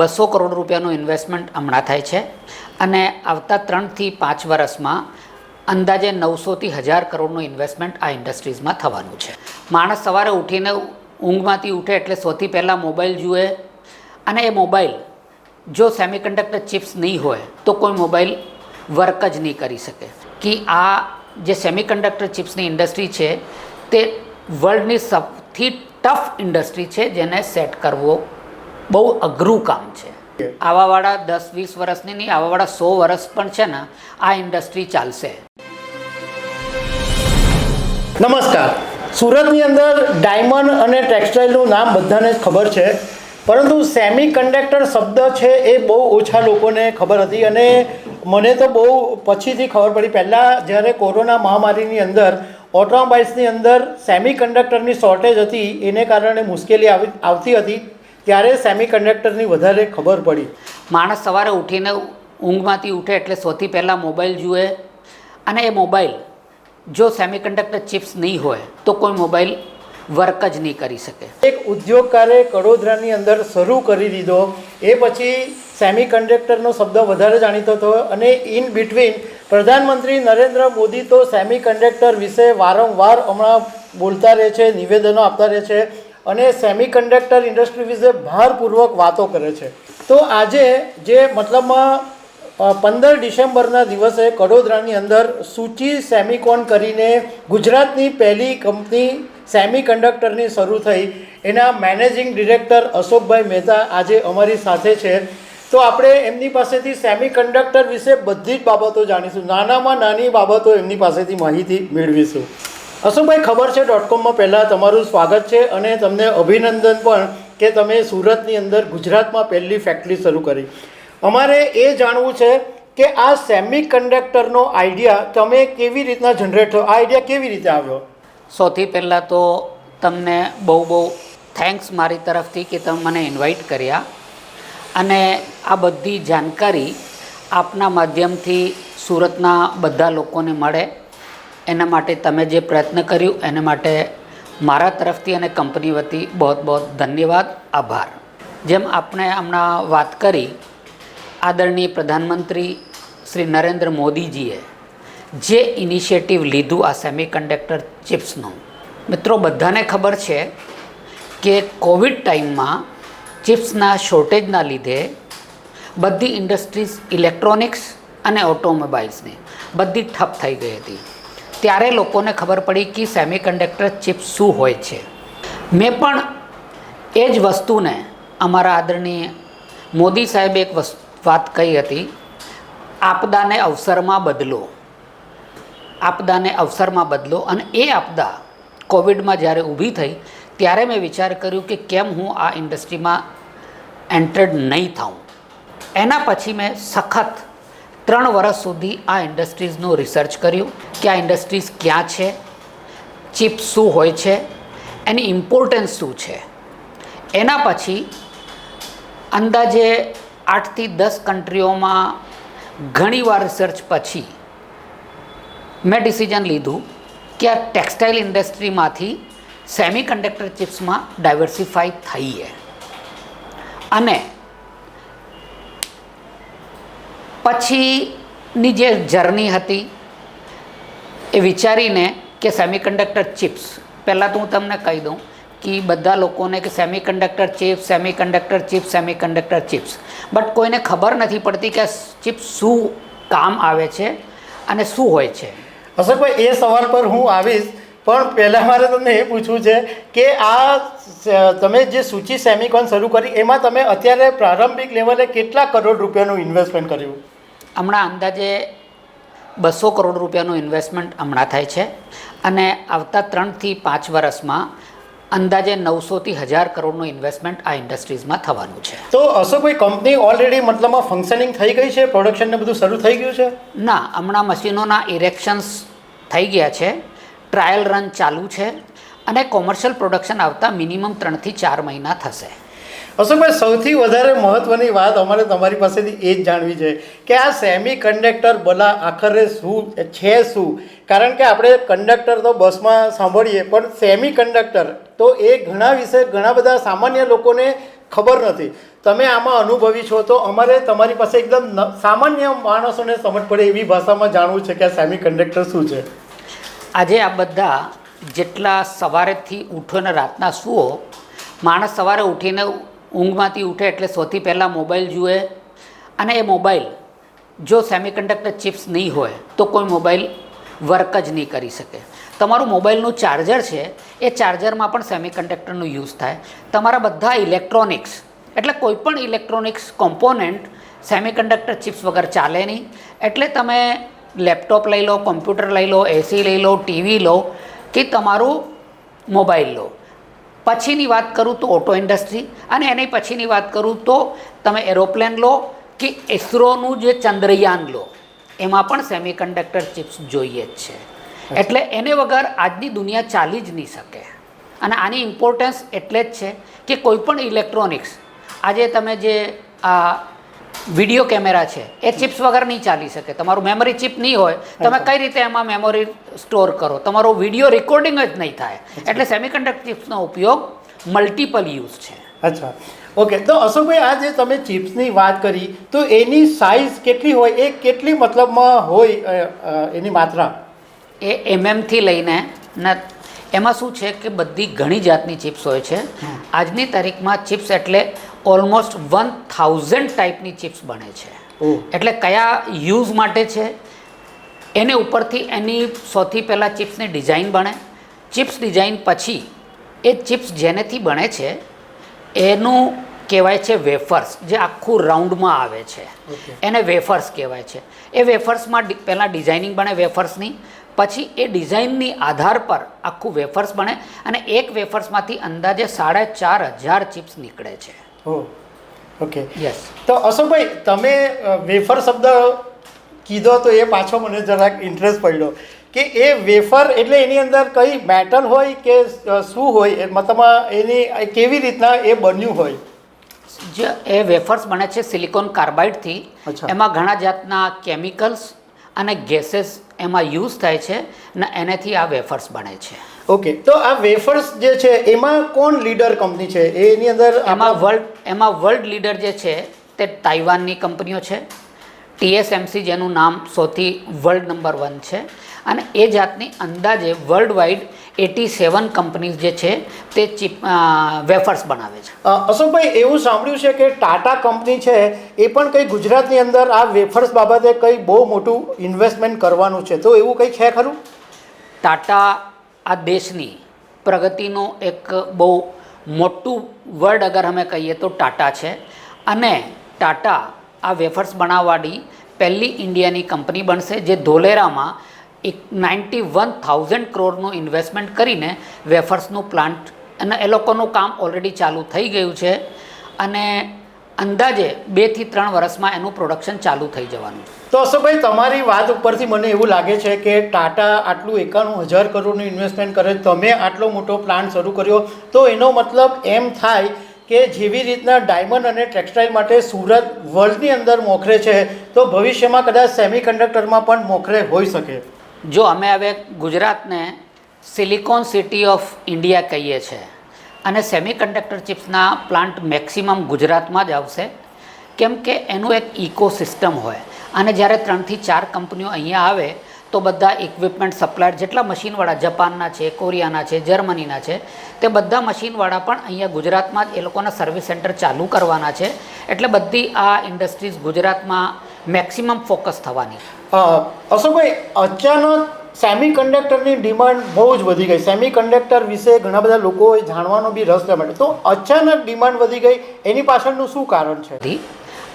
200 કરોડ રૂપિયાનું ઇન્વેસ્ટમેન્ટ હમણાં થાય છે અને આવતા 3 થી 5 વર્ષમાં અંદાજે 900 થી 1000 કરોડનું ઇન્વેસ્ટમેન્ટ આ ઇન્ડસ્ટ્રીઝમાં થવાનું છે. માણસ સવારે ઉઠીને ઊંઘમાંથી ઉઠે એટલે સૌથી પહેલાં મોબાઈલ જુએ અને એ મોબાઈલ જો સેમિકન્ડક્ટર ચિપ્સ નહીં હોય તો કોઈ મોબાઈલ વર્ક જ નહીં કરી શકે. કે આ જે સેમિકન્ડક્ટર ચિપ્સની ઇન્ડસ્ટ્રી છે તે વર્લ્ડની સૌથી ટફ ઇન્ડસ્ટ્રી છે, જેને સેટ કરવો બહુ અઘરું કામ છે. આવાવાળા 10-20 વર્ષની નહીં, આવાવાળા 100 વર્ષ પણ છે ને આ ઇન્ડસ્ટ્રી ચાલશે. નમસ્કાર. સુરતની અંદર ડાયમંડ અને ટેક્સટાઇલનું નામ બધાને જ ખબર છે, પરંતુ સેમી કન્ડક્ટર શબ્દ છે એ બહુ ઓછા લોકોને ખબર હતી અને મને તો બહુ પછીથી ખબર પડી. પહેલાં જ્યારે કોરોના મહામારીની અંદર ઓટોમોબાઈલ્સની અંદર સેમી કન્ડક્ટરની શોર્ટેજ હતી, એને કારણે મુશ્કેલી આવતી હતી, ત્યારે સેમી કન્ડક્ટરની વધારે ખબર પડી. માણસ સવારે ઉઠીને ઊંઘમાંથી ઉઠે એટલે સૌથી પહેલાં મોબાઈલ જુએ અને એ મોબાઈલ જો સેમિકન્ડક્ટર ચિપ્સ નહીં હોય તો કોઈ મોબાઈલ વર્ક જ નહીં કરી શકે. એક ઉદ્યોગકારે કડોદરાની અંદર શરૂ કરી દીધો, એ પછી સેમી કન્ડક્ટરનો શબ્દ વધારે જાણીતો થયો અને ઇન બિટવીન પ્રધાનમંત્રી નરેન્દ્ર મોદી તો સેમી કન્ડક્ટર વિશે વારંવાર હમણાં બોલતા રહે છે, નિવેદનો આપતા રહે છે અને સેમી કન્ડક્ટર ઇન્ડસ્ટ્રી વિશે ભારપૂર્વક વાતો કરે છે. તો આજે જે મતલબમાં 15 ડિસેમ્બરના દિવસે કડોદરાની અંદર સૂચિ સેમિકોન કરીને ગુજરાતની પહેલી કંપની સેમી કન્ડક્ટરની શરૂ થઈ, એના મેનેજિંગ ડિરેક્ટર અશોકભાઈ મહેતા આજે અમારી સાથે છે. તો આપણે એમની પાસેથી સેમી કન્ડક્ટર વિશે બધી જ બાબતો જાણીશું, નાનામાં નાની બાબતો એમની પાસેથી માહિતી મેળવીશું. અશોકભાઈ, ખબર છે .comમાં પહેલાં તમારું સ્વાગત છે અને તમને અભિનંદન પણ કે તમે સુરતની અંદર ગુજરાતમાં પહેલી ફેક્ટરી શરૂ કરી. અમારે એ જાણવું છે કે આ સેમી કન્ડક્ટરનો આઈડિયા તમે કેવી રીતના જનરેટ થયો, આ આઈડિયા કેવી રીતે આવ્યો? સૌથી પહેલાં તો તમને બહુ થેન્ક્સ મારી તરફથી કે તમે મને ઇન્વાઇટ કર્યા અને આ બધી જાણકારી આપના માધ્યમથી સુરતના બધા લોકોને મળે એના માટે તમે જે પ્રયત્ન કર્યું એના માટે મારા તરફથી અને કંપની વતી બહુ ધન્યવાદ, આભાર. જેમ આપણે હમણાં વાત કરી, આદરણીય પ્રધાનમંત્રી શ્રી નરેન્દ્ર મોદીજીએ જે ઇનિશિયેટિવ લીધું આ સેમિકન્ડક્ટર ચિપ્સનું, મિત્રો બધાને ખબર છે કે કોવિડ ટાઈમમાં ચિપ્સના શોર્ટેજના લીધે બધી ઇન્ડસ્ટ્રીઝ ઇલેક્ટ્રોનિક્સ અને ઓટોમોબાઈલ્સની બધી ઠપ થઈ ગઈ હતી. ત્યારે લોકોને ખબર પડી કે સેમિકન્ડક્ટર ચિપ્સ શું હોય છે. મેં પણ એ જ વસ્તુને અમારા આદરણીય મોદી સાહેબે એક વાત કહી હતી, આપદાને અવસરમાં બદલો, આપદાને અવસરમાં બદલો. અને એ આપદા કોવિડમાં જ્યારે ઊભી થઈ ત્યારે મેં વિચાર કર્યું કે કેમ હું આ ઇન્ડસ્ટ્રીમાં એન્ટર્ડ નહીં થાઉં. એના પછી મેં સખત 3 વર્ષ સુધી આ ઇન્ડસ્ટ્રીઝનું રિસર્ચ કર્યું કે આ ઇન્ડસ્ટ્રીઝ ક્યાં છે, ચિપ્સ શું હોય છે, એની ઇમ્પોર્ટન્સ શું છે. એના પછી અંદાજે 8 થી 10 કન્ટ્રીઓમાં ઘણીવાર રિસર્ચ પછી મેં ડિસિઝન લીધું કે આ ટેક્સટાઇલ ઇન્ડસ્ટ્રીમાંથી સેમિકન્ડક્ટર ચિપ્સમાં ડાયવર્સિફાઈ થઈએ અને પછીની જે જર્ની હતી એ વિચારીને કે સેમિકન્ડક્ટર ચિપ્સ, પહેલાં તો હું તમને કહી દઉં કે બધા લોકોને કે semiconductor chips, semiconductor chips, semiconductor chips, but કોઈને ખબર નથી પડતી કે આ ચિપ્સ શું કામ આવે છે અને શું હોય છે. અશોકભાઈ, એ સવાલ પર હું આવીશ, પણ પહેલાં મારે તમને એ પૂછવું છે કે આ તમે જે સૂચિ સેમિકોન શરૂ કરી એમાં તમે અત્યારે પ્રારંભિક લેવલે કેટલા કરોડ રૂપિયાનું ઇન્વેસ્ટમેન્ટ કર્યું? હમણાં અંદાજે 200 કરોડ રૂપિયાનું ઇન્વેસ્ટમેન્ટ હમણાં થાય છે અને આવતા 3 થી 5 વર્ષમાં અંદાજે 900 થી 1000 કરોડનું ઇન્વેસ્ટમેન્ટ આ ઇન્ડસ્ટ્રીઝમાં થવાનું છે. તો અશોકભાઈ, કંપની ઓલરેડી મતલબમાં ફંક્શનિંગ થઈ ગઈ છે, પ્રોડક્શન ને બધું શરૂ થઈ ગયું છે? ના, હમણાં મશીનોના ઇરેક્શન્સ થઈ ગયા છે, ટ્રાયલ રન ચાલુ છે અને કોમર્શિયલ પ્રોડક્શન આવતા મિનિમમ 3 થી 4 મહિના થશે. અશોકભાઈ, સૌથી વધારે મહત્ત્વની વાત અમારે તમારી પાસેથી એ જ જાણવી છે કે આ સેમી કન્ડક્ટર ભલા આખરે શું છે શું? કારણ કે આપણે કંડક્ટર તો બસમાં સાંભળીએ, પણ સેમી કન્ડક્ટર તો એ ઘણા વિશે ઘણા બધા સામાન્ય લોકોને ખબર નથી. તમે આમાં અનુભવી છો, તો અમારે તમારી પાસે એકદમ સામાન્ય માણસોને સમજ પડે એવી ભાષામાં જાણવું છે કે આ સેમી કન્ડક્ટર શું છે. આજે આ બધા જેટલા સવારેથી ઉઠો ને રાતના સૂઓ, માણસ સવારે ઉઠીને ઊંઘમાંથી ઉઠે એટલે સૌથી પહેલાં મોબાઈલ જુએ, અને એ મોબાઈલ જો સેમિકન્ડક્ટર ચિપ્સ નહીં હોય તો કોઈ મોબાઈલ વર્ક જ નહીં કરી શકે. તમારું મોબાઈલનું ચાર્જર છે એ ચાર્જરમાં પણ સેમિકન્ડક્ટરનો યુઝ થાય. તમારા બધા ઇલેક્ટ્રોનિક્સ એટલે કોઈ પણ ઇલેક્ટ્રોનિક્સ કોમ્પોનન્ટ સેમિકન્ડક્ટર ચિપ્સ વગર ચાલે નહીં. એટલે તમે લેપટોપ લઈ લો, કોમ્પ્યુટર લઈ લો, એસી લઈ લો, ટીવી લો કે તમારું મોબાઈલ લો. પછીની વાત કરું તો ઓટો ઇન્ડસ્ટ્રી, અને એની પછીની વાત કરું તો તમે એરોપ્લેન લો કે ઇસરોનું જે ચંદ્રયાન લો, એમાં પણ સેમિકન્ડક્ટર ચિપ્સ જોઈએ જ છે. એટલે એને વગર આજની દુનિયા ચાલી જ નહીં શકે. અને આની ઇમ્પોર્ટન્સ એટલે જ છે કે કોઈ પણ ઇલેક્ટ્રોનિક્સ આજે તમે જે આ વિડીયો કેમેરા છે એ ચિપ્સ વગર નહીં ચાલી શકે. તમારું મેમરી ચિપ નહીં હોય તમે કઈ રીતે એમાં મેમરી સ્ટોર કરો, તમારો વિડીયો રેકોર્ડિંગ જ નહીં થાય. એટલે સેમિકન્ડક્ટર ચિપ્સનો ઉપયોગ મલ્ટિપલ યુઝ છે. અચ્છા, ઓકે. તો અશોકભાઈ, આ જે તમે ચિપ્સની વાત કરી તો એની સાઇઝ કેટલી હોય, એ કેટલી મતલબમાં હોય એની માત્રા? એ એમએમથી લઈને ને એમાં શું છે કે બધી ઘણી જાતની ચિપ્સ હોય છે. આજની તારીખમાં ચિપ્સ એટલે ઓલમોસ્ટ 1000 ટાઈપની ચિપ્સ બને છે. એટલે કયા યુઝ માટે છે એને ઉપરથી એની સૌથી પહેલાં ચિપ્સની ડિઝાઇન બને. ચિપ્સ ડિઝાઇન પછી એ ચિપ્સ જેનેથી બને છે એનું કહેવાય છે વેફર્સ, જે આખું રાઉન્ડમાં આવે છે એને વેફર્સ કહેવાય છે. એ વેફર્સમાં પહેલાં ડિઝાઇનિંગ બને વેફર્સની, પછી એ ડિઝાઇનની આધાર પર આખું વેફર્સ બને, અને એક વેફર્સમાંથી અંદાજે 4500 ચિપ્સ નીકળે છે. Okay, yes. તો અશોકભાઈ, તમે વેફર શબ્દ કીધો તો એ પાછો મને જરાક ઇન્ટરેસ્ટ પડ્યો કે એ વેફર એટલે એની અંદર કઈ મેટલ હોય કે શું હોય, મતલબ એની કેવી રીતના એ બન્યું હોય? જે એ વેફર્સ બને છે સિલિકોન કાર્બાઇડથી. એમાં ઘણા જાતના કેમિકલ્સ અને ગેસીસ એમાં યુઝ થાય છે ને એનાથી આ વેફર્સ બને છે. ઓકે, તો આ વેફર્સ જે છે એમાં કોણ લીડર કંપની છે એની અંદર? એમાં વર્લ્ડ લીડર જે છે તે તાઇવાનની કંપનીઓ છે. TSMC જેનું નામ સૌથી વર્લ્ડ નંબર 1 છે, અને એ જાતની અંદાજે વર્લ્ડ વાઇડ 87 કંપનીઝ જે છે તે ચિપ વેફર્સ બનાવે છે. અશોકભાઈ, એવું સાંભળ્યું છે કે ટાટા કંપની છે એ પણ કંઈ ગુજરાતની અંદર આ વેફર્સ બાબતે કંઈ બહુ મોટું ઇન્વેસ્ટમેન્ટ કરવાનું છે, તો એવું કંઈ છે ખરું? ટાટા આ દેશની પ્રગતિનું એક બહુ મોટું વર્ડ અગર અમે કહીએ તો ટાટા છે. અને ટાટા આ વેફર્સ બનાવવાની પહેલી ઇન્ડિયાની કંપની બનશે, જે ધોલેરામાં 91,000 કરોડનું ઇન્વેસ્ટમેન્ટ કરીને વેફર્સનું પ્લાન્ટ, અને એ લોકોનું કામ ઓલરેડી ચાલુ થઈ ગયું છે, અને અંદાજે 2 થી 3 વર્ષમાં એનું પ્રોડક્શન ચાલુ થઈ જવાનું. તો અશોકભાઈ, તમારી વાત ઉપરથી મને એવું લાગે છે કે ટાટા આટલું 91,000 કરોડનું ઇન્વેસ્ટમેન્ટ કરે, તમે આટલો મોટો પ્લાન્ટ શરૂ કર્યો, તો એનો મતલબ એમ થાય કે જેવી રીતના ડાયમંડ અને ટેક્સટાઇલ માટે સુરત વર્લ્ડની અંદર મોખરે છે, તો ભવિષ્યમાં કદાચ સેમિકન્ડક્ટરમાં પણ મોખરે હોઈ શકે. જો અમે હવે ગુજરાતને સિલિકોન સિટી ઓફ ઇન્ડિયા કહીએ છીએ, અને સેમિકન્ડક્ટર ચિપ્સના પ્લાન્ટ મેક્સિમમ ગુજરાતમાં જ આવશે, કેમ કે એનું એક ઇકોસિસ્ટમ હોય. અને જ્યારે 3 થી 4 કંપનીઓ અહીંયા આવે તો બધા ઇક્વિપમેન્ટ સપ્લાયર જેટલા મશીનવાળા જાપાનના છે, કોરિયાના છે, જર્મનીના છે, તે બધા મશીનવાળા પણ અહીંયા ગુજરાતમાં જ એ લોકોના સર્વિસ સેન્ટર ચાલુ કરવાના છે. એટલે બધી આ ઇન્ડસ્ટ્રીઝ ગુજરાતમાં મેક્સિમમ ફોકસ થવાની. અશોકભાઈ, અચાનક સેમિકન્ડક્ટરની ડિમાન્ડ બહુ જ વધી ગઈ. સેમિકન્ડક્ટર વિશે ઘણા બધા લોકોએ જાણવાનો બી રસ લેવા માટે, તો અચાનક ડિમાન્ડ વધી ગઈ, એની પાછળનું શું કારણ છે?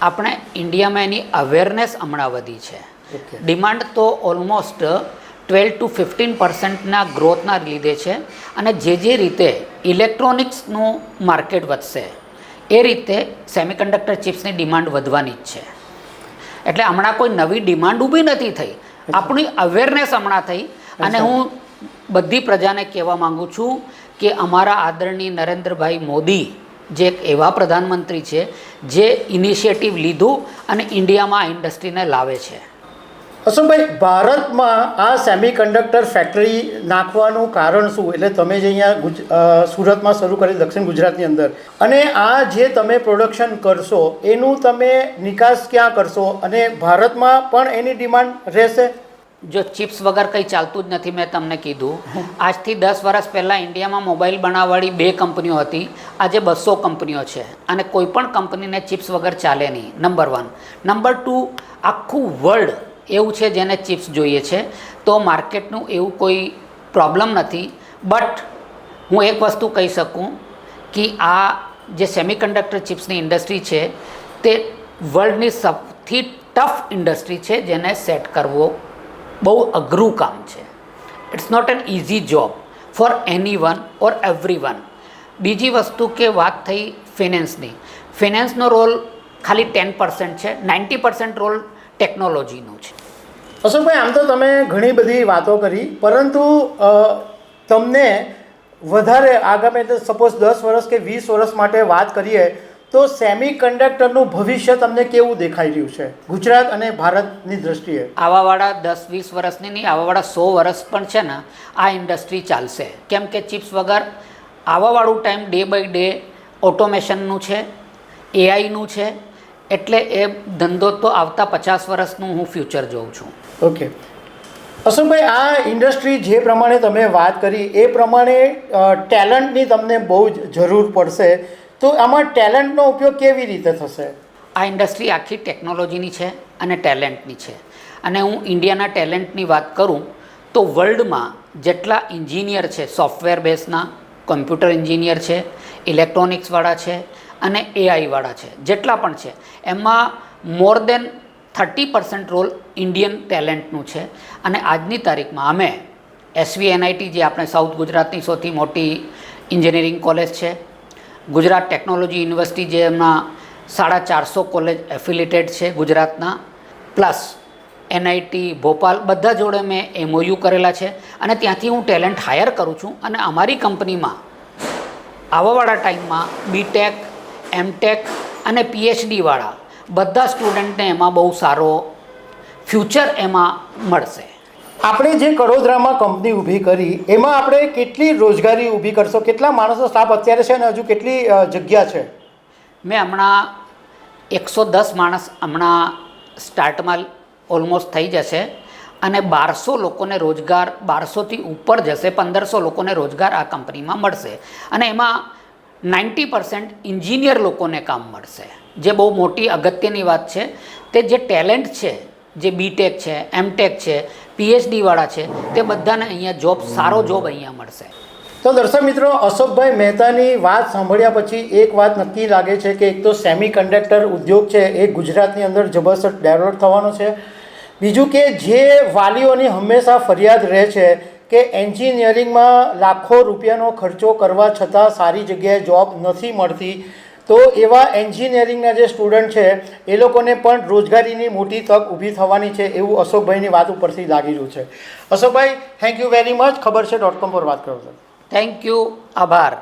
આપણે ઇન્ડિયામાં એની અવેરનેસ હમણાં વધી છે. ડિમાન્ડ તો ઓલમોસ્ટ 12 to 15% ગ્રોથના લીધે છે, અને જે રીતે ઇલેક્ટ્રોનિક્સનું માર્કેટ વધશે એ રીતે સેમિકન્ડક્ટર ચિપ્સની ડિમાન્ડ વધવાની જ છે. એટલે હમણાં કોઈ નવી ડિમાન્ડ ઊભી નથી થઈ, આપણી અવેરનેસ હમણાં થઈ. અને હું બધી પ્રજાને કહેવા માગું છું કે અમારા આદરણીય નરેન્દ્રભાઈ મોદી જે એક એવા પ્રધાનમંત્રી છે જે ઇનિશિયેટિવ લીધું અને ઇન્ડિયામાં આ ઇન્ડસ્ટ્રીને લાવે છે. અશોકભાઈ, ભારતમાં આ સેમિકન્ડક્ટર ફેક્ટરી નાખવાનું કારણ શું? એટલે તમે જે અહીંયા સુરતમાં શરૂ કરી દક્ષિણ ગુજરાતની અંદર, અને આ જે તમે પ્રોડક્શન કરશો એનું તમે નિકાસ ક્યાં કરશો અને ભારતમાં પણ એની ડિમાન્ડ રહેશે? જો ચિપ્સ વગર કંઈ ચાલતું જ નથી. મેં તમને કીધું, આજથી 10 વર્ષ પહેલાં ઇન્ડિયામાં મોબાઈલ બનાવવાળી 2 કંપનીઓ હતી, આજે 200 કંપનીઓ છે અને કોઈ પણ કંપનીને ચિપ્સ વગર ચાલે નહીં. નંબર 1. નંબર 2, આખું વર્લ્ડ એવું છે જેને ચિપ્સ જોઈએ છે, તો માર્કેટનું એવું કોઈ પ્રોબ્લેમ નથી. બટ હું એક વસ્તુ કહી શકું કે આ જે સેમિકન્ડક્ટર ચિપ્સની ઇન્ડસ્ટ્રી છે તે વર્લ્ડની સૌથી ટફ ઇન્ડસ્ટ્રી છે, જેને સેટ કરવો બહુ અઘરું કામ છે. It's not an easy job for anyone or everyone. બીજી વસ્તુ કે વાત થઈ ફિનાન્સની, ફિનાન્સનો રોલ ખાલી 10% છે, 90% રોલ ટેકનોલોજીનું છે. અશોકભાઈ, આમ તો તમે ઘણી બધી વાતો કરી, પરંતુ તમને વધારે આગામી સપોઝ 10 વર્ષ કે 20 વર્ષ માટે વાત કરીએ તો સેમિકન્ડક્ટરનું ભવિષ્ય તમને કેવું દેખાઈ રહ્યું છે ગુજરાત અને ભારતની દ્રષ્ટિએ? આવાવાળા 10-20 વર્ષની નહીં, આવાવાળા 100 વર્ષ પણ છે ને આ ઇન્ડસ્ટ્રી ચાલશે. કેમ કે ચિપ્સ વગર આવાવાળું ટાઈમ ડે બાય ડે ઓટોમેશનનું છે, એઆઈનું છે, એટલે એ ધંધો તો આવતા 50 વર્ષનું હું ફ્યુચર જોઉં છું. ઓકે અશોકભાઈ, આ ઇન્ડસ્ટ્રી જે પ્રમાણે તમે વાત કરી એ પ્રમાણે ટેલેન્ટની તમને બહુ જ જરૂર પડશે, તો આમાં ટેલેન્ટનો ઉપયોગ કેવી રીતે થશે? આ ઇન્ડસ્ટ્રી આખી ટેકનોલોજીની છે અને ટેલેન્ટની છે. અને હું ઇન્ડિયાના ટેલેન્ટની વાત કરું તો વર્લ્ડમાં જેટલા એન્જિનિયર છે, સોફ્ટવેર બેઝના કોમ્પ્યુટર એન્જિનિયર છે, ઇલેક્ટ્રોનિક્સવાળા છે અને એઆઈવાળા છે, જેટલા પણ છે, એમાં મોર દેન 30% રોલ ઇન્ડિયન ટેલેન્ટનું છે. અને આજની તારીખમાં અમે SVNIT, જે આપણે સાઉથ ગુજરાતની સૌથી મોટી એન્જિનિયરિંગ કોલેજ છે, ગુજરાત ટેકનોલોજી યુનિવર્સિટી, જે એમના 450 કોલેજ એફિલિટેડ છે ગુજરાતના, પ્લસ NIT ભોપાલ, બધા જોડે મેં MOU કરેલા છે અને ત્યાંથી હું ટેલેન્ટ હાયર કરું છું. અને અમારી કંપનીમાં આવાવાળા ટાઈમમાં BTech, MTech અને PhD વાળા બધા સ્ટુડન્ટને એમાં બહુ સારો ફ્યુચર એમાં મળશે. આપણે જે કડોદરામાં કંપની ઊભી કરી એમાં આપણે કેટલી રોજગારી ઊભી કરશો? કેટલા માણસો સ્ટાફ અત્યારે છે અને હજુ કેટલી જગ્યા છે? મેં હમણાં 110 માણસ હમણાં સ્ટાર્ટમાં ઓલમોસ્ટ થઈ જશે અને 1200 લોકોને રોજગાર, 1200થી ઉપર જશે, 1500 લોકોને રોજગાર આ કંપનીમાં મળશે. અને એમાં 90% એન્જિનિયર લોકોને કામ મળશે. જે બહુ મોટી અગત્યની વાત છે, તે જે ટેલેન્ટ છે, જે BTech છે, MTech છે, PhD વાળા છે, તે બધાને અહીંયા જોબ, સારો જોબ અહીંયા મળશે. તો દર્શક મિત્રો, અશોકભાઈ મહેતાની વાત સાંભળ્યા પછી એક વાત નક્કી લાગે છે કે એક તો સેમિકન્ડક્ટર ઉદ્યોગ છે એ ગુજરાતની અંદર જબરદસ્ત ડેવલપ થવાનો છે. બીજું કે જે વાલીઓની હંમેશા ફરિયાદ રહે છે કે એન્જિનિયરિંગમાં લાખો રૂપિયાનો ખર્ચો કરવા છતાં સારી જગ્યાએ જોબ નથી મળતી, તો એવા એન્જિનિયરિંગના જે સ્ટુડન્ટ છે એ લોકોને પણ રોજગારીની મોટી તક ઊભી થવાની છે, એવું અશોકભાઈની વાત ઉપરથી લાગી રહ્યું છે. અશોકભાઈ, થેન્ક યુ વેરી મચ ખબર છે .com પર વાત કરો છો. થેન્ક યુ, આભાર.